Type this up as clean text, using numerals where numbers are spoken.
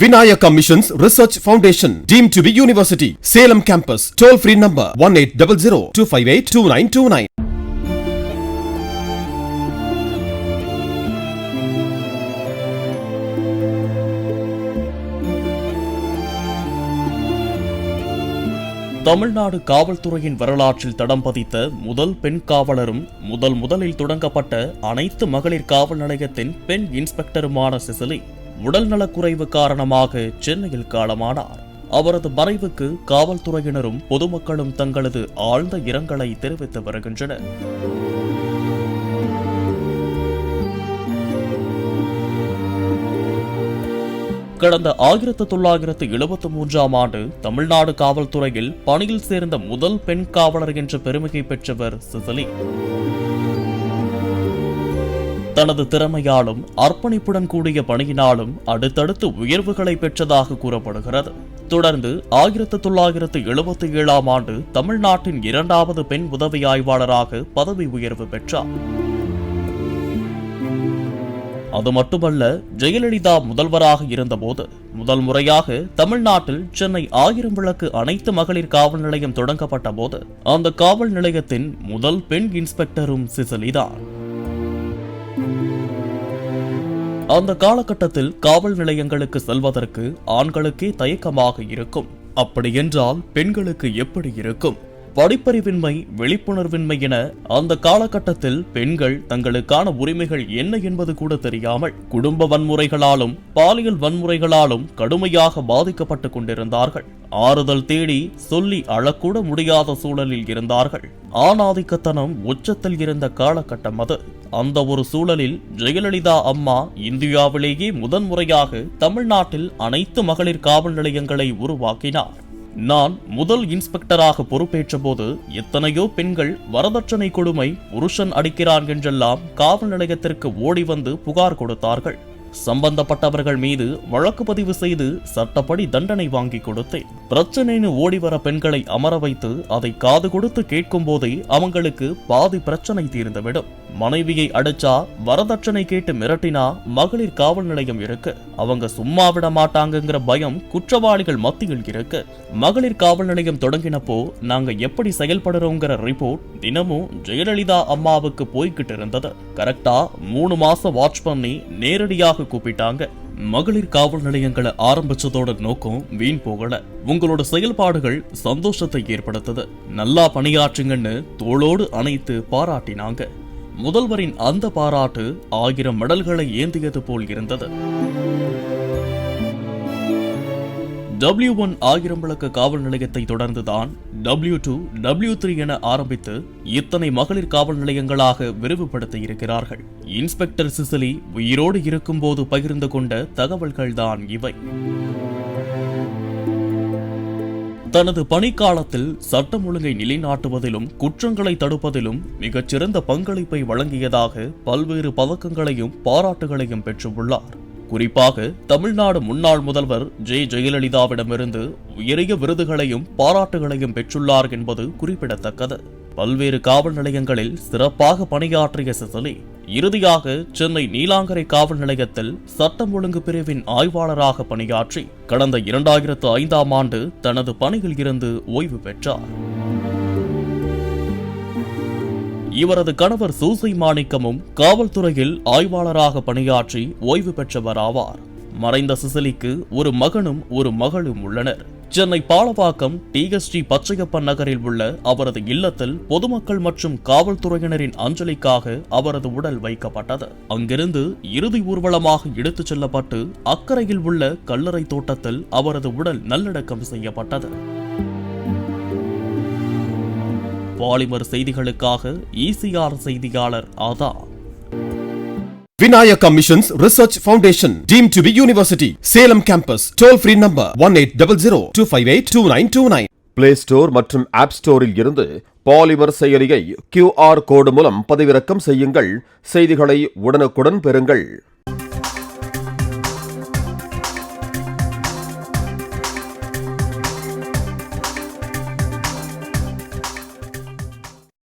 Vinayaka Missions Research Foundation, deemed to be university. Salem campus. Toll free number 1800-258-2929. Tamil Nadu காவல்துறையின் வரலாற்றில் தடம் பதித்த முதல் பெண் காவலரும் முதலில் தொடங்கப்பட்ட அனைத்து மகளிர் காவல் நிலையத்தின் பெண் இன்ஸ்பெக்டருமான சிசிலி உடல்நலக்குறைவு காரணமாக சென்னையில் காலமானார். அவரது மறைவுக்கு காவல்துறையினரும் பொதுமக்களும் தங்களது ஆழ்ந்த இரங்கலை தெரிவித்து வருகின்றனர். கடந்த 1973ஆம் ஆண்டு தமிழ்நாடு காவல்துறையில் பணியில் சேர்ந்த முதல் பெண் காவலர் என்ற பெருமையை பெற்றவர் சிசிலி. தனது திறமையாலும் அர்ப்பணிப்புடன் கூடிய பணியினாலும் அடுத்தடுத்து உயர்வுகளை பெற்றதாக கூறப்படுகிறது. தொடர்ந்து 1977ஆம் ஆண்டு தமிழ்நாட்டின் 2வது பெண் உதவி ஆய்வாளராக பதவி உயர்வு பெற்றார். அது மட்டுமல்ல, ஜெயலலிதா முதல்வராக இருந்தபோது முதல் முறையாக தமிழ்நாட்டில் சென்னை 1000 விளக்கு அனைத்து மகளிர் காவல் நிலையம் தொடங்கப்பட்ட போது அந்த காவல் நிலையத்தின் முதல் பெண் இன்ஸ்பெக்டரும் சிசிலிதான். அந்த காலகட்டத்தில் காவல் நிலையங்களுக்கு செல்வதற்கு ஆண்களுக்கே தயக்கமாக இருக்கும். அப்படியென்றால் பெண்களுக்கு எப்படி இருக்கும்? படிப்பறிவின்மை, விழிப்புணர்வின்மை என அந்த காலகட்டத்தில் பெண்கள் தங்களுக்கான உரிமைகள் என்ன என்பது கூட தெரியாமல் குடும்ப வன்முறைகளாலும் பாலியல் வன்முறைகளாலும் கடுமையாக பாதிக்கப்பட்டுக் கொண்டிருந்தார்கள். ஆறுதல் தேடி சொல்லி அழக்கூட முடியாத சூழலில் இருந்தார்கள். ஆணாதிக்கத்தனம் உச்சத்தில் இருந்த காலகட்டம் அது. அந்த ஒரு சூழலில் ஜெயலலிதா அம்மா இந்தியாவிலேயே முதன்முறையாக தமிழ்நாட்டில் அனைத்து மகளிர் காவல் நிலையங்களை உருவாக்கினார். நான் முதல் இன்ஸ்பெக்டராக பொறுப்பேற்ற போது எத்தனையோ பெண்கள் வரதட்சணை கொடுமை, புருஷன் அடிக்கிறான் என்றெல்லாம் காவல் நிலையத்திற்கு ஓடி வந்து புகார் கொடுத்தார்கள். சம்பந்தப்பட்டவர்கள் மீது வழக்கு பதிவு செய்து சட்டப்படி தண்டனை வாங்கி கொடுத்தேன். பிரச்சனைன்னு ஓடிவர பெண்களை அமர வைத்து அதை காது கொடுத்து கேட்கும் போதே அவங்களுக்கு பாதி பிரச்சனை தீர்ந்துவிடும். மனைவியை அடிச்சா, வரதட்சணை கேட்டு மிரட்டினா மகளிர் காவல் நிலையம் இருக்கு, அவங்க சும்மா விட மாட்டாங்கிற பயம் குற்றவாளிகள் மத்தியில் இருக்கு. மகளிர் காவல் நிலையம் தொடங்கினப்போ நாங்க எப்படி செயல்படுறோங்கிற ரிப்போர்ட் தினமும் ஜெயலலிதா அம்மாவுக்கு போய்கிட்டு இருந்தது. கரெக்டா 3 மாசம் வாட்ச் பண்ணி நேரடியாக கூப்பிட்டாங்க. மகளிர் காவல் நிலையங்களை ஆரம்பிச்சதோட நோக்கம் வீண் போகல. உங்களோட செயல்பாடுகள் சந்தோஷத்தை ஏற்படுத்துது, நல்லா பணியாற்றுங்கன்னு தோளோடு அணைத்து பாராட்டினாங்க. முதல்வரின் அந்த பாராட்டு 1000 மெடல்களை ஏந்தியது போல் இருந்தது. W1 1000 விளக்கு காவல் நிலையத்தை தொடர்ந்துதான் W2, W3 என ஆரம்பித்து இத்தனை மகளிர் காவல் நிலையங்களாக விரிவுபடுத்த இருக்கிறார்கள். இன்ஸ்பெக்டர் சிசிலி உயிரோடு இருக்கும் போது பகிர்ந்து கொண்ட தகவல்கள்தான் இவை. தனது பணிக்காலத்தில் சட்டம் ஒழுங்கை நிலைநாட்டுவதிலும் குற்றங்களை தடுப்பதிலும் மிகச்சிறந்த பங்களிப்பை வழங்கியதாக பல்வேறு பதக்கங்களையும் பாராட்டுகளையும் பெற்றுள்ளார். குறிப்பாக தமிழ்நாடு முன்னாள் முதல்வர் ஜெயலலிதாவிடமிருந்து உயரிய விருதுகளையும் பாராட்டுகளையும் பெற்றுள்ளார் என்பது குறிப்பிடத்தக்கது. பல்வேறு காவல் நிலையங்களில் சிறப்பாக பணியாற்றிய சிசிலி இறுதியாக சென்னை நீலாங்கரை காவல் நிலையத்தில் சட்டம் ஒழுங்கு பிரிவின் ஆய்வாளராக பணியாற்றி கடந்த 2005ஆம் ஆண்டு தனது பணியில் இருந்து ஓய்வு பெற்றார். இவரது கணவர் சூசை மாணிக்கமும் காவல்துறையில் ஆய்வாளராக பணியாற்றி ஓய்வு பெற்றவர் ஆவார். மறைந்த சிசிலிக்கு ஒரு மகனும் ஒரு மகளும் உள்ளனர். சென்னை பாலவாக்கம் TSG பச்சையப்பன் நகரில் உள்ள அவரது இல்லத்தில் பொதுமக்கள் மற்றும் காவல்துறையினரின் அஞ்சலிக்காக அவரது உடல் வைக்கப்பட்டது. அங்கிருந்து இறுதி ஊர்வலமாக எடுத்துச் செல்லப்பட்டு அக்கரையில் உள்ள கல்லறை தோட்டத்தில் அவரது உடல் நல்லடக்கம் செய்யப்பட்டது. பாலிமர் செய்திகளுக்காக ECR செய்தியாளர் ஆதா. Vinayaka Missions Research Foundation, deemed to be university. Salem campus. Toll free number 1800-258-2929. Play Store மற்றும் App Storeல் இருந்து பாலிமர் செயலியை QR கோடு மூலம் பதிவிறக்கம் செய்யுங்கள். செய்திகளை உடனுக்குடன் பெறுங்கள்.